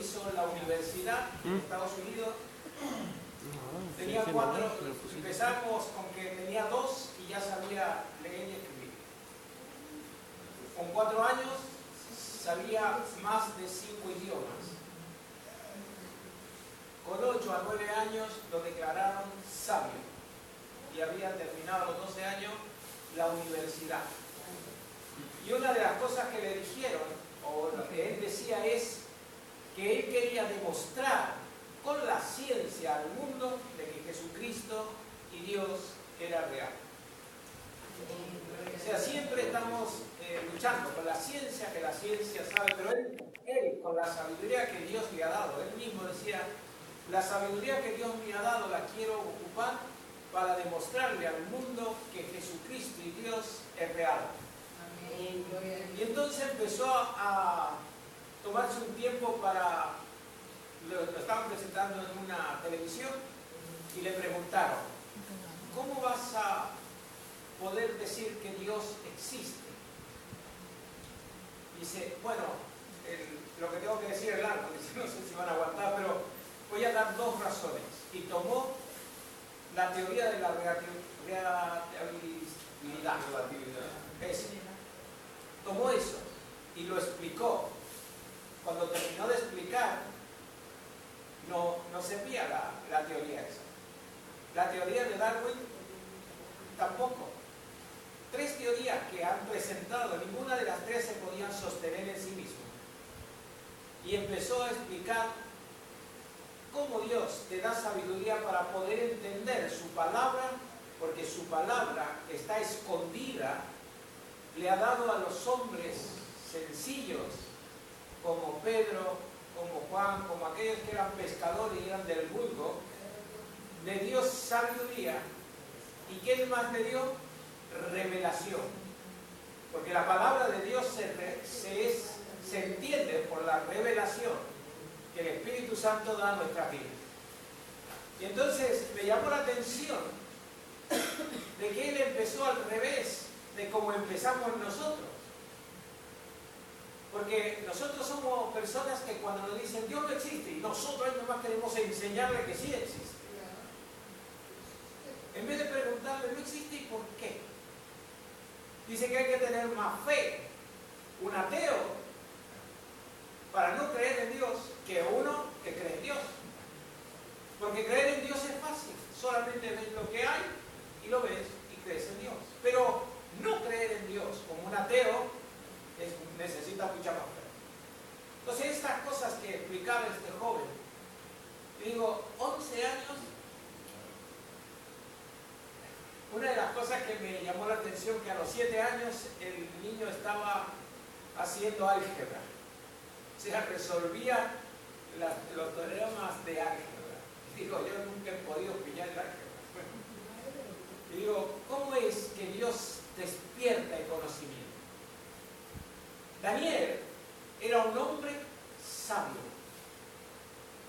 hizo en la universidad en Estados Unidos. Tenía 4, empezamos con que tenía 2 y ya sabía leer y escribir. Con 4 años sabía más de 5 idiomas. Con 8 a 9 años lo declararon sabio y había terminado a los 12 años la universidad. Y una de las cosas que le dijeron, o lo que él decía, es que él quería demostrar con la ciencia al mundo de que Jesucristo y Dios era real. O sea, siempre estamos luchando con la ciencia, que la ciencia sabe, pero él con la sabiduría que Dios le ha dado, él mismo decía, la sabiduría que Dios me ha dado la quiero ocupar para demostrarle al mundo que Jesucristo y Dios es real. Y entonces empezó a tomarse un tiempo para, lo estaban presentando en una televisión y le preguntaron, ¿cómo vas a poder decir que Dios existe? Dice, bueno, lo que tengo que decir es largo, dice, no sé si van a aguantar, pero voy a dar 2 razones. Y tomó la teoría de la relatividad. Tomó eso y lo explicó. Cuando terminó de explicar, no servía la teoría esa. La teoría de Darwin tampoco. 3 teorías que han presentado, ninguna de las 3 se podían sostener en sí mismo. Y empezó a explicar cómo Dios te da sabiduría para poder entender su palabra, porque su palabra está escondida, le ha dado a los hombres sencillos, como Pedro, como Juan, como aquellos que eran pescadores y eran del vulgo, le dio sabiduría. ¿Y qué más le dio? Revelación. Porque la palabra de Dios se entiende por la revelación que el Espíritu Santo da a nuestra vida. Y entonces me llamó la atención de que él empezó al revés de como empezamos nosotros. Porque nosotros somos personas que cuando nos dicen Dios no existe, y nosotros nomás queremos enseñarle que sí existe. En vez de preguntarle, ¿no existe y por qué? Dice que hay que tener más fe. Un ateo, para no creer en Dios, que uno que cree en Dios. Porque creer en Dios es fácil. Solamente ves lo que hay y lo ves y crees en Dios. Pero no creer en Dios como un ateo necesita mucha más fe. Entonces estas cosas que explicaba este joven, digo, 11 años, una de las cosas que me llamó la atención que a los 7 años el niño estaba haciendo álgebra. O sea, resolvía los teoremas de álgebra. Digo, yo nunca he podido pillar el álgebra. Y digo, ¿cómo es que Dios despierta el conocimiento? Daniel era un hombre sabio.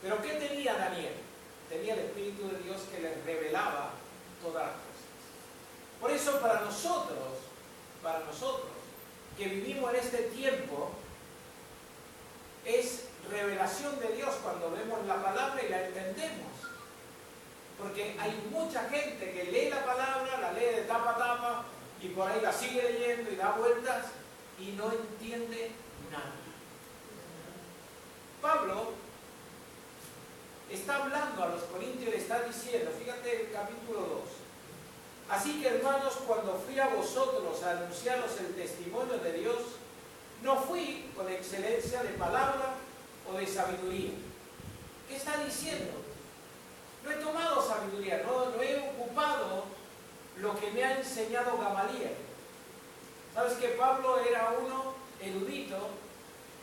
¿Pero qué tenía Daniel? Tenía el Espíritu de Dios que le revelaba todas las cosas. Por eso para nosotros, que vivimos en este tiempo, es revelación de Dios cuando vemos la palabra y la entendemos. Porque hay mucha gente que lee la palabra, la lee de tapa a tapa, y por ahí la sigue leyendo y da vueltas, y no entiende nada. Pablo está hablando a los corintios y le está diciendo, fíjate el capítulo 2, así que hermanos, cuando fui a vosotros a anunciaros el testimonio de Dios, no fui con excelencia de palabra o de sabiduría. ¿Qué está diciendo? No he tomado sabiduría, no he ocupado lo que me ha enseñado Gamaliel. ¿Sabes que Pablo era uno erudito?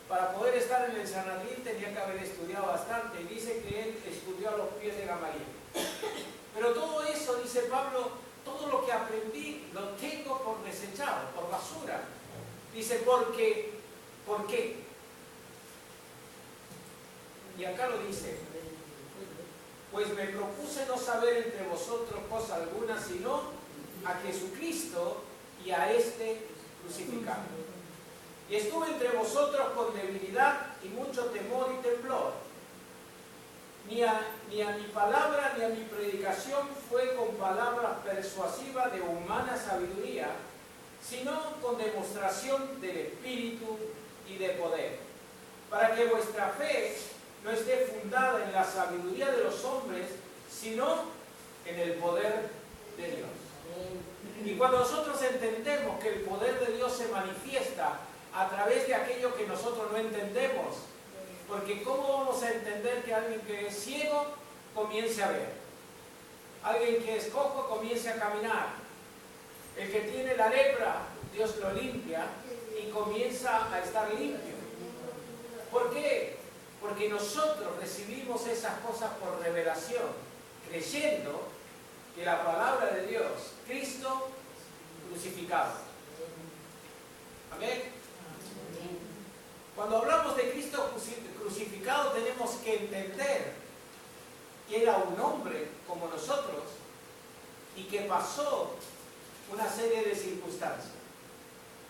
Para poder estar en el Sanedrín tenía que haber estudiado bastante, y dice que él estudió a los pies de Gamaliel. Pero todo eso, dice Pablo, todo lo que aprendí lo tengo por desechado, por basura. Dice, ¿por qué? Y acá lo dice, pues me propuse no saber entre vosotros cosa alguna, sino a Jesucristo y a este crucificado. Y estuve entre vosotros con debilidad y mucho temor y temblor. ni a mi palabra ni a mi predicación fue con palabras persuasivas de humana sabiduría, sino con demostración del Espíritu y de poder, para que vuestra fe no esté fundada en la sabiduría de los hombres, sino en el poder de Dios. Y cuando nosotros entendemos que el poder de Dios se manifiesta a través de aquello que nosotros no entendemos, porque ¿cómo vamos a entender que alguien que es ciego comience a ver? Alguien que es cojo comience a caminar. El que tiene la lepra, Dios lo limpia y comienza a estar limpio. ¿Por qué? Porque nosotros recibimos esas cosas por revelación, creyendo que la palabra de Dios, Cristo crucificado. ¿Amén? Cuando hablamos de Cristo crucificado tenemos que entender que era un hombre como nosotros y que pasó una serie de circunstancias.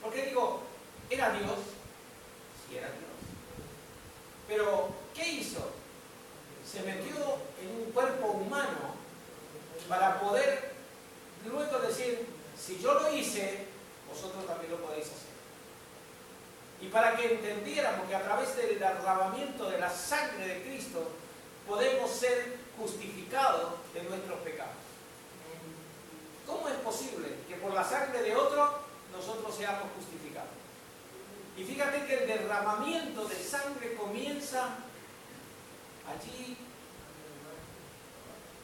¿Por qué digo, era Dios? Sí, era Dios. Pero, ¿qué hizo? Se metió en un cuerpo humano para poder luego decir, si yo lo hice, vosotros también lo podéis hacer. Y para que entendiéramos que a través del derramamiento de la sangre de Cristo podemos ser justificados de nuestros pecados. ¿Cómo es posible que por la sangre de otro nosotros seamos justificados? Y fíjate que el derramamiento de sangre comienza allí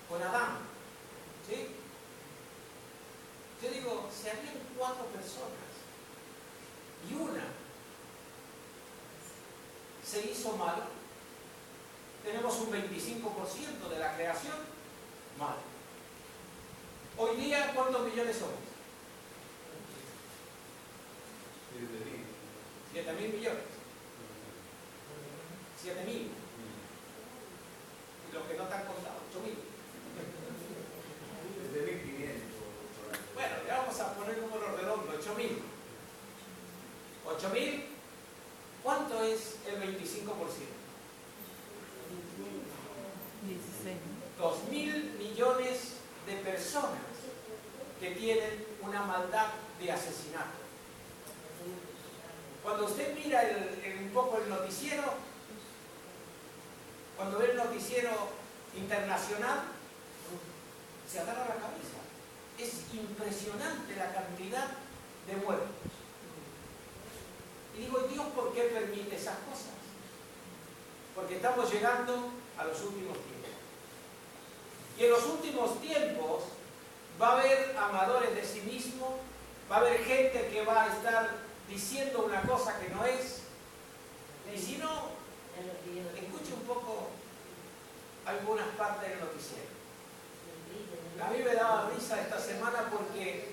con Adán. ¿Sí? Yo digo, si habían 4 personas y una se hizo mal, tenemos un 25% de la creación mal. Hoy día, ¿cuántos millones somos? 7.000 millones. 7.000. Y los que no están contados, 8.000. 7.500. Bueno, ya vamos a poner números redondos, 8.000. 8.000, ¿cuánto es el 25%? 16. 2.000 millones de personas que tienen una maldad de asesinato. Cuando usted mira un poco el noticiero, cuando ve el noticiero internacional, se agarra la cabeza. Es impresionante la cantidad de muertos. Y digo, ¿Dios por qué permite esas cosas? Porque estamos llegando a los últimos tiempos. Y en los últimos tiempos va a haber amadores de sí mismo, va a haber gente que va a estar diciendo una cosa que no es. Y si no, escuche un poco algunas partes del noticiero. A mí me daba risa esta semana porque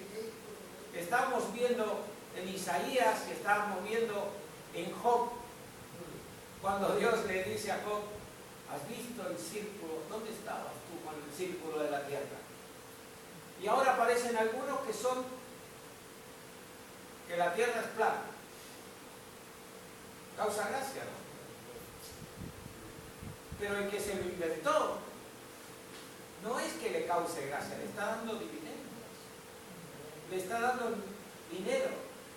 estábamos viendo en Isaías, que estábamos viendo en Job, cuando Dios le dice a Job, ¿has visto el círculo? ¿Dónde estabas tú con el círculo de la tierra? Y ahora aparecen algunos que son que la tierra es plana. Causa gracia, ¿no? Pero el que se lo inventó no es que le cause gracia, le está dando dividendos, le está dando dinero.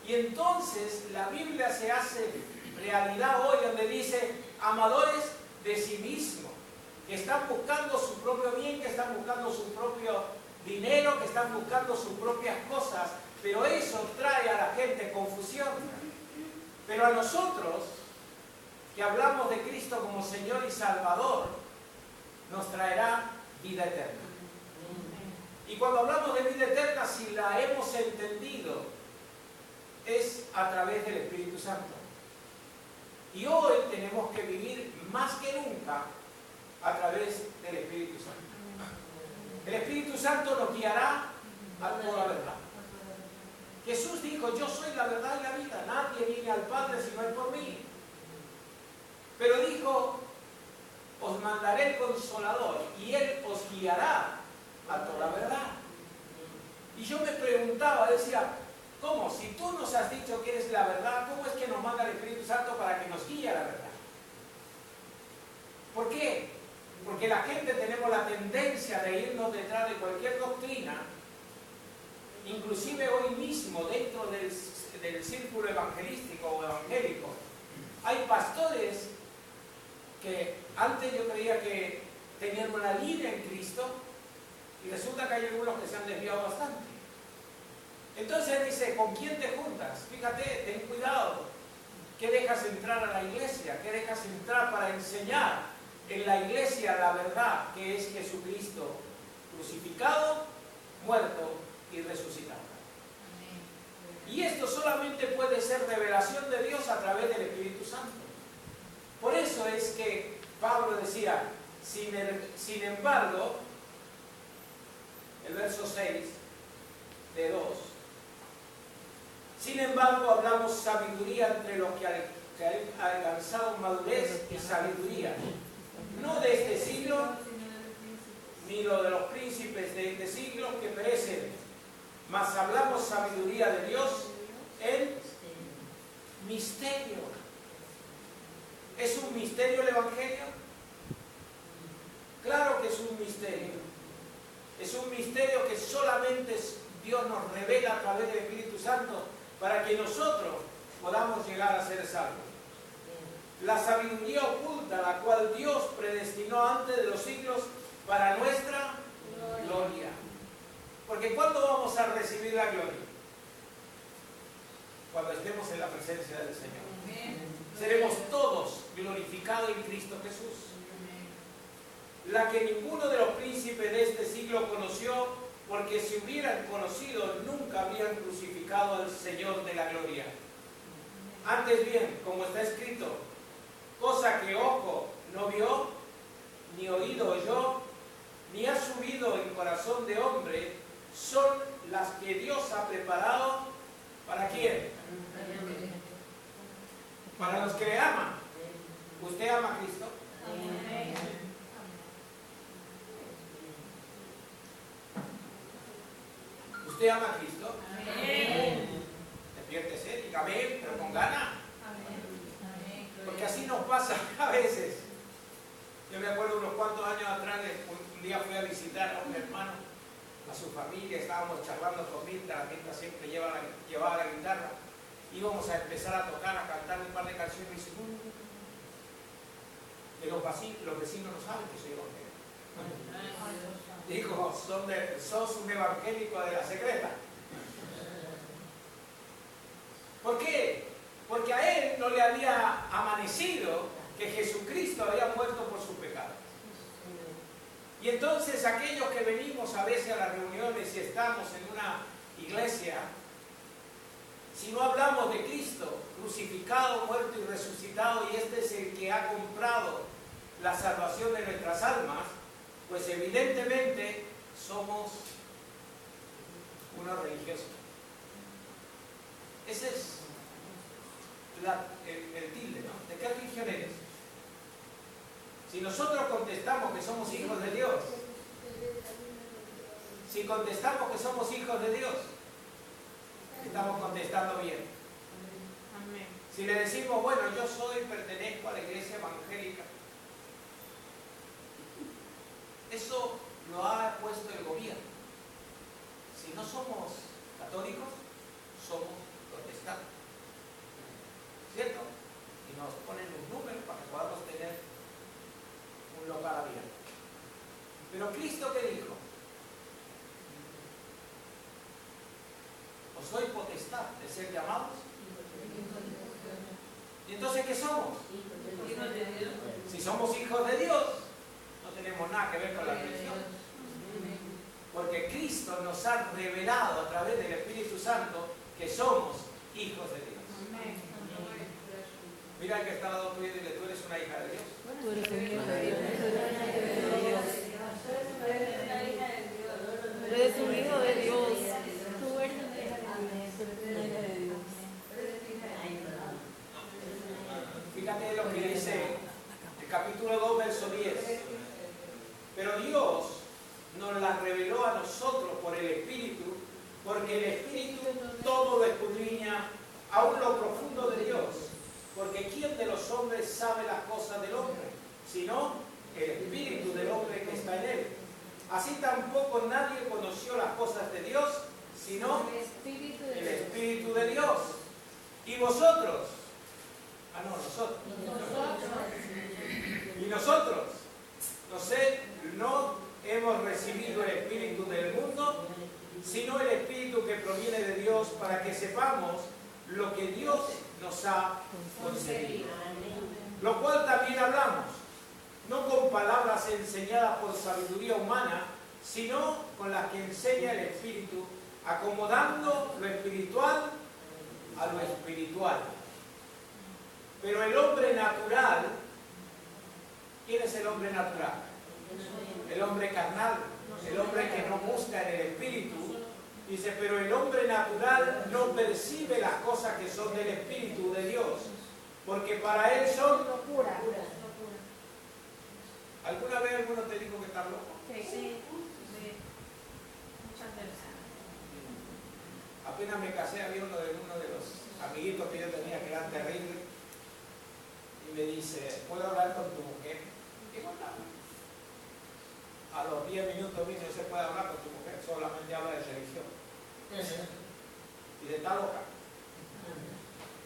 Y entonces la Biblia se hace realidad hoy, donde dice amadores de sí mismos, que están buscando su propio bien, que están buscando su propio dinero, que están buscando sus propias cosas, pero eso trae a la gente confusión. Pero a nosotros, que hablamos de Cristo como Señor y Salvador, nos traerá vida eterna. Y cuando hablamos de vida eterna, si la hemos entendido, es a través del Espíritu Santo. Y hoy tenemos que vivir más que nunca a través del Espíritu Santo. El Espíritu Santo nos guiará a toda la verdad. Jesús dijo, yo soy la verdad y la vida, nadie viene al Padre si no es por mí. Pero dijo, os mandaré el Consolador y Él os guiará a toda la verdad. Y yo me preguntaba, decía, ¿cómo? Si tú nos has dicho que eres la verdad, ¿cómo es que nos manda el Espíritu Santo para que nos guíe a la verdad? ¿Por qué? Porque la gente tenemos la tendencia de irnos detrás de cualquier doctrina, inclusive hoy mismo dentro del círculo evangelístico o evangélico. Hay pastores que antes yo creía que tenían una línea en Cristo y resulta que hay algunos que se han desviado bastante. Entonces dice, ¿con quién te juntas? Fíjate, ten cuidado. ¿Qué dejas entrar a la iglesia? ¿Qué dejas entrar para enseñar en la iglesia la verdad que es Jesucristo crucificado, muerto y resucitado? Y esto solamente puede ser revelación de Dios a través del Espíritu Santo. Por eso es que Pablo decía, sin embargo, el verso 6 de 2, sin embargo hablamos sabiduría entre los que han alcanzado madurez y sabiduría, no de este siglo, ni lo de los príncipes de este siglo que perecen, mas hablamos sabiduría de Dios en misterio. ¿Es un misterio el Evangelio? Claro que es un misterio. Es un misterio que solamente Dios nos revela a través del Espíritu Santo para que nosotros podamos llegar a ser salvos. La sabiduría oculta, la cual Dios predestinó antes de los siglos para nuestra gloria. Porque ¿cuándo vamos a recibir la gloria? Cuando estemos en la presencia del Señor. Seremos todos glorificados en Cristo Jesús. La que ninguno de los príncipes de este siglo conoció, porque si hubieran conocido, nunca habrían crucificado al Señor de la gloria. Antes bien, como está escrito, cosa que ojo no vio, ni oído oyó, ni ha subido en corazón de hombre, son las que Dios ha preparado. ¿Para quién? Para los que le aman. ¿Usted ama a Cristo? ¿Usted ama a Cristo? Despiértese, diga amén, pero con ganas. Porque así nos pasa a veces. Yo me acuerdo unos cuantos años atrás, un día fui a visitar a un hermano, a su familia, estábamos charlando con Mirta, la Mirta siempre llevaba la guitarra, íbamos a empezar a tocar, a cantar un par de canciones y dice, que los vecinos no saben que soy evangélico. Dijo, sos un evangélico de la secreta. ¿Por qué? Porque a él no le había amanecido que Jesucristo había muerto por sus pecados. Y entonces aquellos que venimos a veces a las reuniones y estamos en una iglesia, si no hablamos de Cristo crucificado, muerto y resucitado, y este es el que ha comprado la salvación de nuestras almas, pues evidentemente somos unos religiosos. Ese es el tilde, ¿no? ¿De qué religión eres? Si nosotros contestamos que somos hijos de Dios, si contestamos que somos hijos de Dios, estamos contestando bien. Si le decimos, bueno, yo pertenezco a la iglesia evangélica, eso lo ha puesto el gobierno. Si no somos católicos, somos protestantes. ¿Cierto? Y nos ponen un número para que podamos tener un local abierto. Pero Cristo, ¿qué dijo? Os doy potestad de ser llamados. ¿Y entonces qué somos? Si somos hijos de Dios, no tenemos nada que ver con la religión. Porque Cristo nos ha revelado a través del Espíritu Santo que somos hijos de Dios. Mira el que está al lado tuyo y dile, tú eres una hija de Dios. Tú eres un hijo de Dios. Tú eres un hijo de Dios. Tú eres una hija de Dios. Fíjate lo que dice el capítulo 2, verso 10. Pero Dios nos la reveló a nosotros por el Espíritu, porque el Espíritu todo lo escudriña, aún lo profundo de Dios. Porque ¿quién de los hombres sabe las cosas del hombre? Sino el espíritu del hombre que está en él. Así tampoco nadie conoció las cosas de Dios, sino el Espíritu de Dios. ¿Y vosotros? Nosotros. Y nosotros, no hemos recibido el Espíritu del mundo, sino el Espíritu que proviene de Dios, para que sepamos lo que Dios nos ha concedido. Lo cual también hablamos, no con palabras enseñadas por sabiduría humana, sino con las que enseña el Espíritu, acomodando lo espiritual a lo espiritual. Pero el hombre natural, ¿quién es el hombre natural? El hombre carnal, el hombre que no busca en el Espíritu. Dice, pero el hombre natural no percibe las cosas que son del Espíritu de Dios, porque para él son locura. ¿Alguna vez alguno te dijo que estás loco? Sí. Muchas veces. Apenas me casé, había uno de los amiguitos que yo tenía que eran terribles, y me dice, ¿puedo hablar con tu mujer? ¿Qué hablamos? A los 10 minutos no se puede hablar con tu mujer, solamente habla de religión. Y de está loca.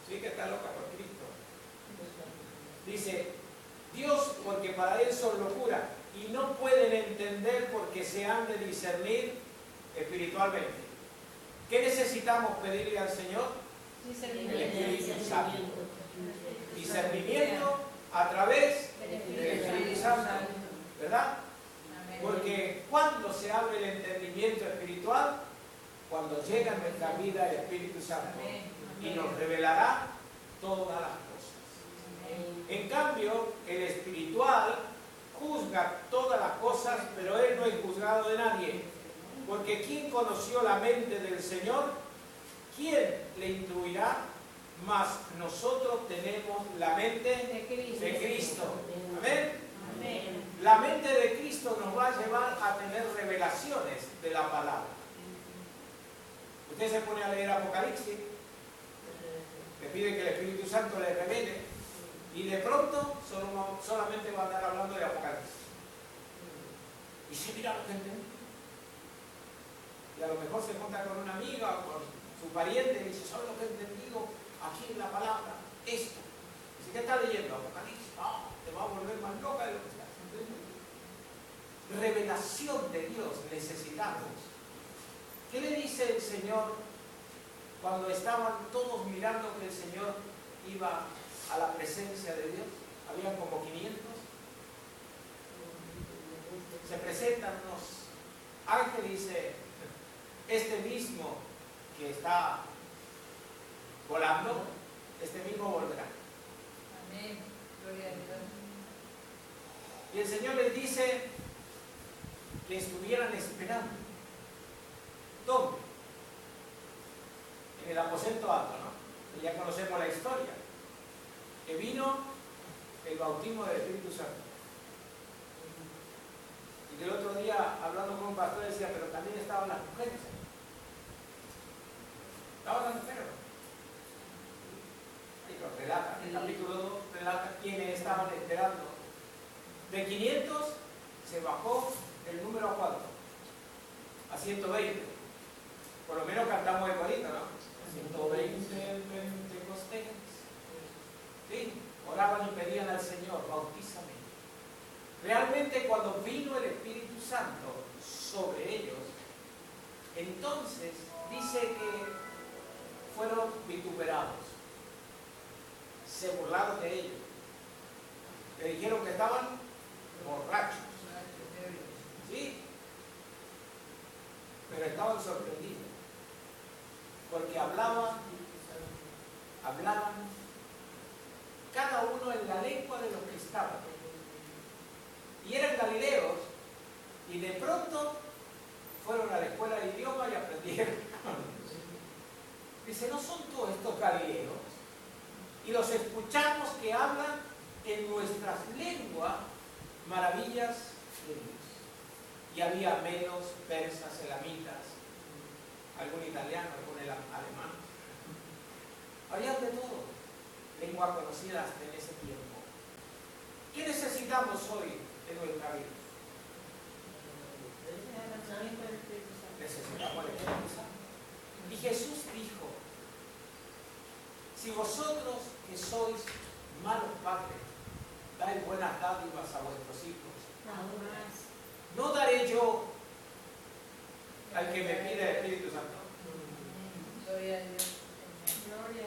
Sí que está loca por Cristo. Dice, Dios, porque para él son locura, y no pueden entender porque se han de discernir espiritualmente. ¿Qué necesitamos pedirle al Señor? El Espíritu Santo. Discernimiento a través del Espíritu Santo, ¿verdad? Porque cuando se abre el entendimiento espiritual, cuando llega a nuestra vida el Espíritu Santo y nos revelará todas las cosas. En cambio, el espiritual juzga todas las cosas, pero él no es juzgado de nadie. Porque ¿quién conoció la mente del Señor? ¿Quién le instruirá? Mas nosotros tenemos la mente de Cristo. Amén. La mente de Cristo nos va a llevar a tener revelaciones de la palabra. Usted se pone a leer Apocalipsis, le pide que el Espíritu Santo le revele, y de pronto solamente va a estar hablando de Apocalipsis. Y si mira lo que entendí. Y a lo mejor se junta con una amiga o con su pariente y dice, ¿sabes lo que he entendido aquí en la palabra? Esto. Dice, ¿qué está leyendo? Apocalipsis. Te va a volver más loca de lo que estás entendiendo. Revelación de Dios necesitamos. ¿Qué le dice el Señor cuando estaban todos mirando que el Señor iba a la presencia de Dios? Habían como 500. Se presentan unos ángeles y dice, este mismo que está volando, este mismo volverá. Amén. Gloria a Dios. Y el Señor les dice que estuvieran esperando. ¿Dónde? En el aposento alto, ¿no? Y ya conocemos la historia. Que vino el bautismo del Espíritu Santo. Y el otro día, hablando con un pastor, decía, pero también estaban las mujeres. Estaban las mujeres. Y lo relata. El capítulo 2 relata quiénes estaban esperando. De 500 se bajó el número a 4. A 120. Por lo menos cantamos el corito, ¿no? 120 Pentecostés. Sí, oraban y pedían al Señor, bautízame. Realmente cuando vino el Espíritu Santo sobre ellos, entonces dice que fueron vituperados. Se burlaron de ellos. Le dijeron que estaban borrachos. ¿Sí? Pero estaban sorprendidos. Porque hablaban cada uno en la lengua de los que estaban. Y eran galileos, y de pronto fueron a la escuela de idioma y aprendieron. Dice, ¿no son todos estos galileos? Y los escuchamos que hablan en nuestras lenguas maravillas de Dios. Y había medos, persas, elamitas, algún italiano, algún alemán. Había de todo. Lengua conocida hasta en ese tiempo. ¿Qué necesitamos hoy en nuestra vida. Necesitamos el Espíritu Santo. Y Jesús dijo, si vosotros que sois malos padres, dais buenas dádivas a vuestros hijos, ¿no daré yo al que me pide el Espíritu Santo? Gloria a Dios.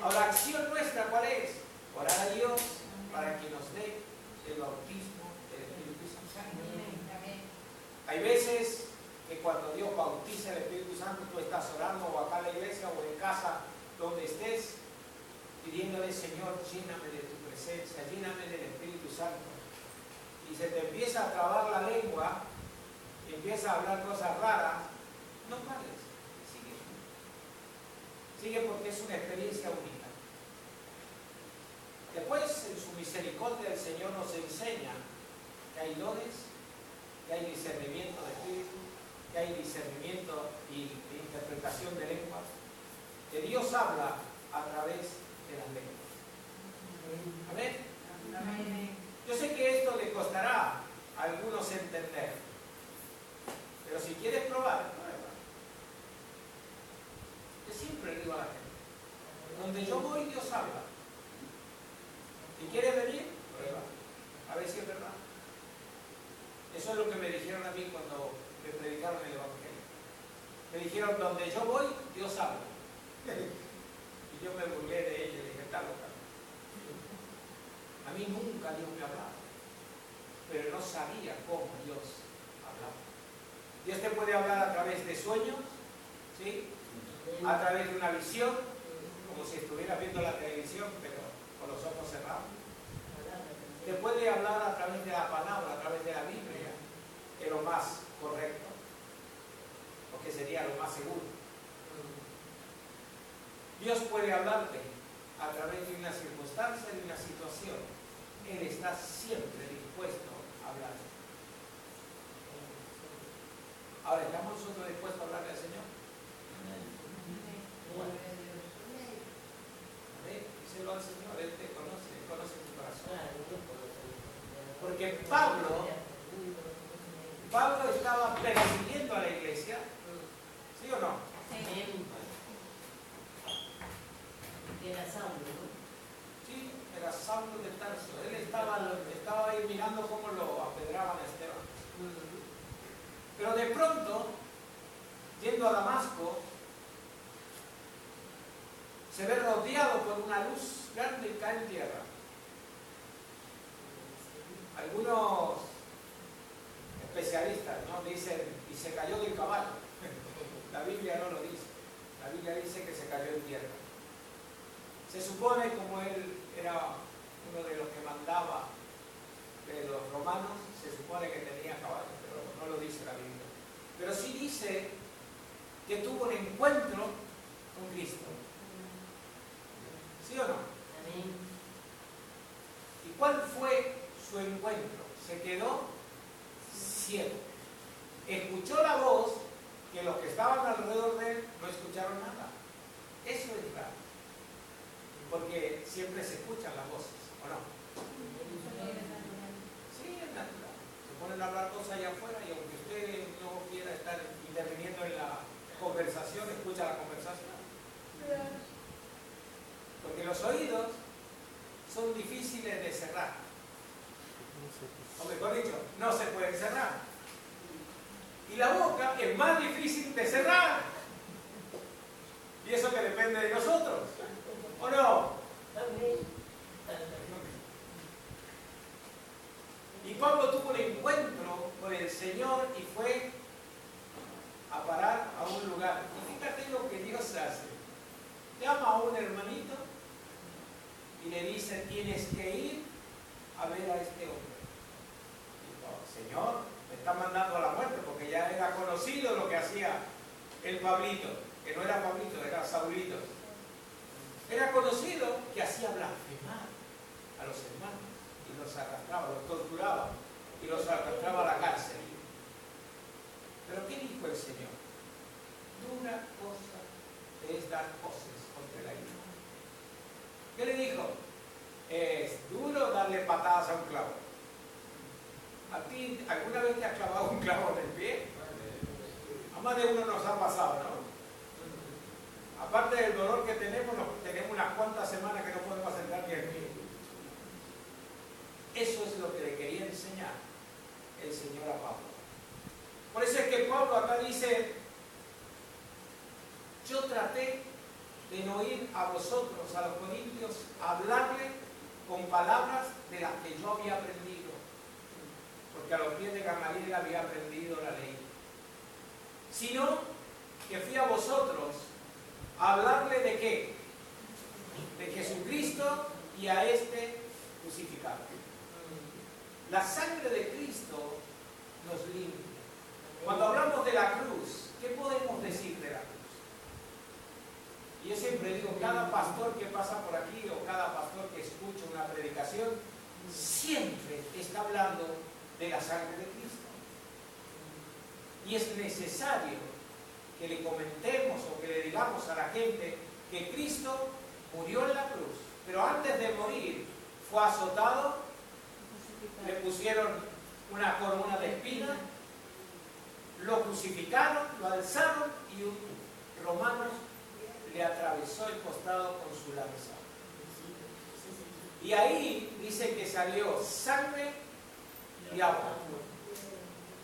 Ahora, acción nuestra, ¿cuál es? Orar a Dios para que nos dé el bautismo del Espíritu Santo. Amén. Hay veces que cuando Dios bautiza el Espíritu Santo, tú estás orando o acá en la iglesia o en casa, donde estés, pidiéndole, Señor, lléname de tu presencia, lléname del Espíritu Santo. Y se te empieza a trabar la lengua, y empieza a hablar cosas raras, no pares, sigue. Sigue porque es una experiencia única. Después, en su misericordia, el Señor nos enseña que hay dones, que hay discernimiento de espíritu, que hay discernimiento y interpretación de lenguas, que Dios habla a través de las lenguas. Amén. Amén. Yo sé que esto le costará a algunos entender, pero si quieres probar, prueba. Yo siempre digo a la gente, donde yo voy, Dios habla. Si quieres venir, prueba. A ver si es verdad. Eso es lo que me dijeron a mí cuando me predicaron el Evangelio. Me dijeron, donde yo voy, Dios habla. Y yo me burlé de ellos y dije, está loca. A mí nunca Dios me hablaba, pero no sabía cómo Dios hablaba. Dios te puede hablar a través de sueños, ¿sí? A través de una visión, como si estuvieras viendo la televisión, pero con los ojos cerrados. Te puede hablar a través de la palabra, a través de la Biblia, que es lo más correcto, porque sería lo más seguro. Dios puede hablarte a través de una circunstancia, de una situación. Él está siempre dispuesto a hablar. Ahora, ¿estamos nosotros dispuestos a hablarle al Señor? Bueno. Amén. Díselo al Señor, Él te conoce, Él conoce tu corazón. Porque Pablo estaba persiguiendo a la iglesia, ¿sí o no? Era Saulo, ¿no? Sí, era Saulo de Tarso. Él estaba ahí mirando cómo lo apedraban a Esteban. Pero de pronto, yendo a Damasco, se ve rodeado por una luz grande y cae en tierra. Algunos especialistas, ¿no?, dicen, y se cayó del caballo. La Biblia no lo dice. La Biblia dice que se cayó en tierra. Se supone, como él era uno de los que mandaba de los romanos, se supone que tenía caballo, pero no lo dice la Biblia. Pero sí dice que tuvo un encuentro con Cristo. ¿Sí o no? Amén. ¿Y cuál fue su encuentro? Se quedó ciego. Escuchó la voz que los que estaban alrededor de él no escucharon nada. Eso es raro. Porque siempre se escuchan las voces, ¿o no? Sí, es natural. Se ponen a hablar cosas allá afuera y aunque usted no quiera estar interviniendo en la conversación, escucha la conversación. Porque los oídos son difíciles de cerrar. O mejor dicho, no se pueden cerrar. Y la boca es más difícil de cerrar. Y eso que depende de nosotros. ¿O no? Y Pablo tuvo un encuentro con el Señor y fue a parar a un lugar. Y fíjate lo que Dios hace. Llama a un hermanito y le dice, tienes que ir a ver a este hombre. Y dijo, Señor, me está mandando a la muerte, porque ya era conocido lo que hacía el Pablito, que no era Pablito, era Saulito. Era conocido que hacía blasfemar a los hermanos y los arrastraba, los torturaba y los arrastraba a la cárcel. Pero ¿qué dijo el Señor? Dura cosa es dar voces contra la ira. ¿Qué le dijo? Es duro darle patadas a un clavo. ¿A ti alguna vez te ha clavado un clavo en el pie? A más de uno nos ha pasado, ¿no? Aparte del dolor que tenemos, tenemos unas cuantas semanas que no podemos sentar ni el pie. Eso es lo que le quería enseñar el Señor a Pablo. Por eso es que Pablo acá dice, yo traté de no ir a vosotros, a los corintios, a hablarle con palabras de las que yo había aprendido. Porque a los pies de Gamaliel había aprendido la ley. Sino que fui a vosotros a hablarle de qué? De Jesucristo y a este crucificado. La sangre de Cristo nos limpia. Cuando hablamos de la cruz, ¿qué podemos decir de la cruz? Y yo siempre digo, cada pastor que pasa por aquí o cada pastor que escucha una predicación, siempre está hablando de la sangre de Cristo. Y es necesario que le comentemos o que le digamos a la gente que Cristo murió en la cruz, pero antes de morir fue azotado, le pusieron una corona de espinas, lo crucificaron, lo alzaron y un romano le atravesó el costado con su lanza. Y ahí dice que salió sangre y agua.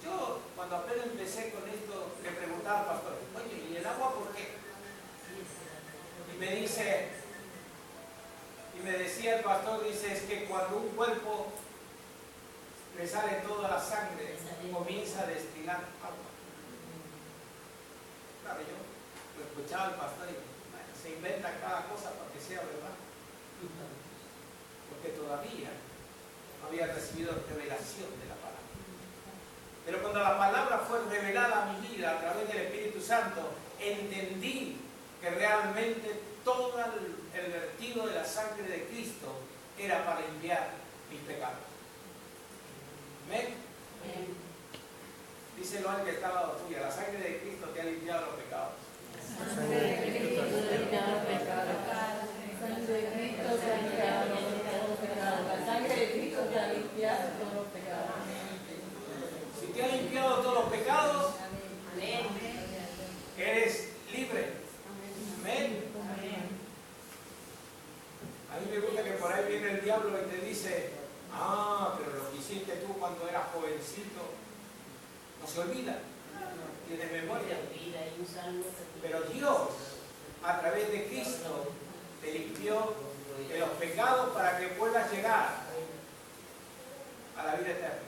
Yo, cuando apenas empecé con esto, le preguntaba al pastor, oye, ¿y el agua por qué? Y me decía el pastor, dice, es que cuando un cuerpo le sale toda la sangre, comienza a destilar agua. Claro, yo lo escuchaba al pastor y bueno, se inventa cada cosa para que sea verdad. Porque todavía no había recibido revelación de la palabra. Pero cuando la palabra fue revelada a mi vida a través del Espíritu Santo, entendí que realmente todo el vertido de la sangre de Cristo era para limpiar mis pecados. ¿Amén? Díselo al que está al lado tuyo, la sangre de Cristo te ha limpiado los pecados. La sangre de Cristo te ha limpiado los pecados. La sangre de Cristo te ha limpiado todos los pecados. La sangre de Cristo te ha limpiado todos los pecados. Si te ha limpiado todos los pecados, eres libre. Amén. A mí me gusta que por ahí viene el diablo y te dice, pero lo que hiciste tú cuando eras jovencito, no se olvida, tienes memoria. Pero Dios, a través de Cristo, te limpió de los pecados para que puedas llegar a la vida eterna.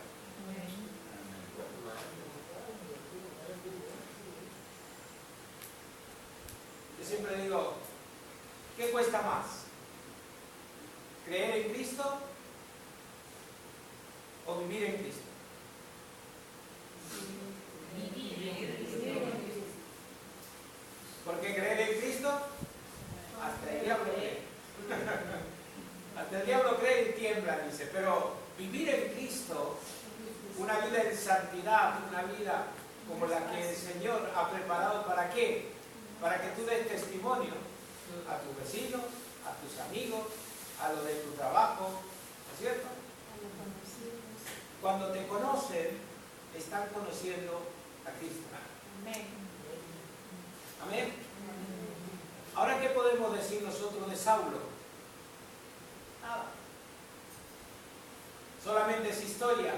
Yo siempre digo, ¿qué cuesta más? ¿Creer en Cristo o vivir en Cristo? Porque creer en Cristo, hasta el diablo cree. Hasta el diablo cree y tiembla, dice. Pero vivir en Cristo, una vida en santidad, una vida como la que el Señor ha preparado, ¿para qué? Para que tú des testimonio a tus vecinos, a tus amigos, a los de tu trabajo, ¿no es cierto? Cuando te conocen, están conociendo a Cristo. Amén. Amén. Ahora, ¿qué podemos decir nosotros de Saulo? Solamente es historia.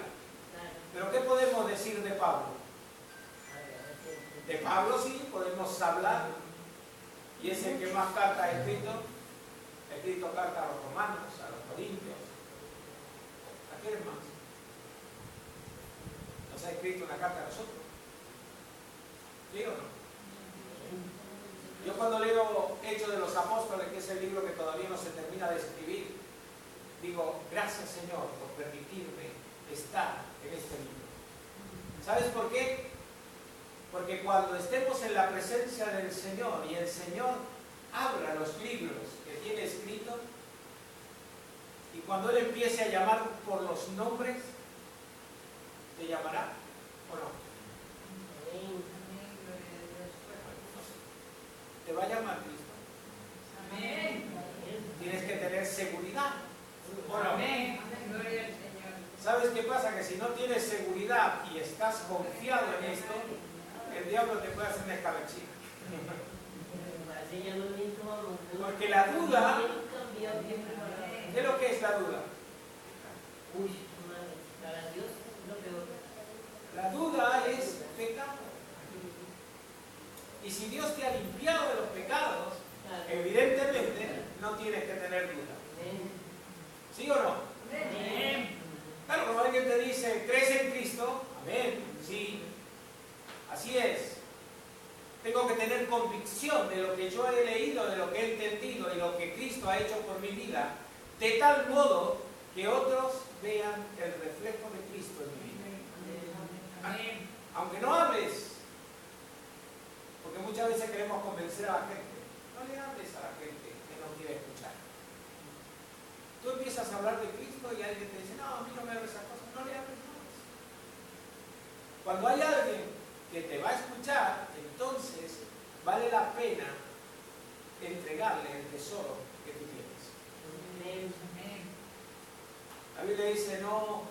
Pero ¿qué podemos decir de Pablo? De Pablo sí podemos hablar, y es el que más cartas ha escrito. Ha escrito cartas a los romanos, a los corintios. ¿A quién más? ¿Nos ha escrito una carta a nosotros? ¿Sí o no? Yo cuando leo Hechos de los Apóstoles, que es el libro que todavía no se termina de escribir, digo, gracias Señor por permitirme estar en este libro. ¿Sabes por qué? Porque cuando estemos en la presencia del Señor y el Señor abra los libros que tiene escrito, y cuando Él empiece a llamar por los nombres, ¿te llamará o no? Te va a llamar Cristo. Amén. Tienes que tener seguridad. ¿O no? Amén. Gloria al Señor. ¿Sabes qué pasa? Que si no tienes seguridad y estás confiado en esto, el diablo te puede hacer una escabechina. Porque la duda, ¿qué es lo que es la duda? Uy, madre, para Dios es lo peor. La duda es pecado. Y si Dios te ha limpiado de los pecados, evidentemente no tienes que tener duda. ¿Sí o no? Claro, cuando alguien te dice, ¿crees en Cristo? Amén, sí. Así es. Tengo que tener convicción de lo que yo he leído, de lo que he entendido y lo que Cristo ha hecho por mi vida, de tal modo que otros vean el reflejo de Cristo en mi vida. Amén. Aunque no hables, porque muchas veces queremos convencer a la gente. No le hables a la gente que no quiere escuchar. Tú empiezas a hablar de Cristo y alguien te dice, no, a mí no me hables esas cosas. No le hables más. Cuando hay alguien que te va a escuchar, entonces vale la pena entregarle el tesoro que tú tienes. La Biblia dice, no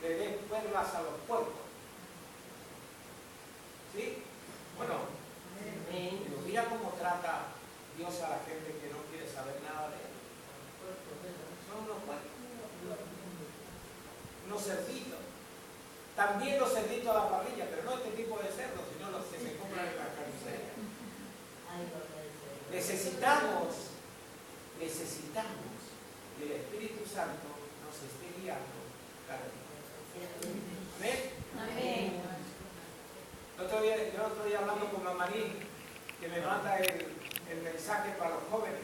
le des perlas a los puercos. ¿Sí? Bueno, pero mira cómo trata Dios a la gente que no quiere saber nada de él. Son unos puercos, unos cerditos. También los cerditos a la parrilla, pero no este tipo de cerdos, sino los que se compran en la carnicería. Necesitamos que el Espíritu Santo nos esté guiando cada día. ¿Amén? Amén. El otro día hablando con Mamarí, que me manda el mensaje para los jóvenes.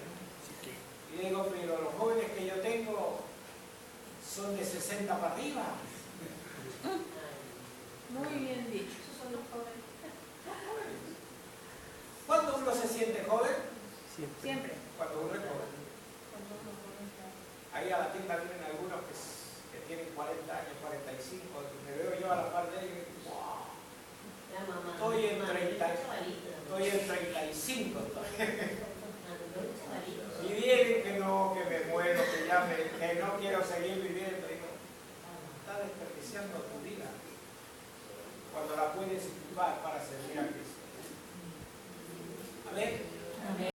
Y le digo, pero los jóvenes que yo tengo son de 60 para arriba. Muy bien dicho. Esos son los jóvenes. ¿Cuándo uno se siente joven? Siempre. Cuando uno es joven. Ahí a la tienda vienen algunos que tienen 40 años, 45, y me veo yo a la par de ellos y digo, wow, estoy en 35 y vienen que no, que me muero, que no quiero seguir viviendo. Digo, estás desperdiciando tu vida cuando la puedes ocupar para servir a Cristo. Amén.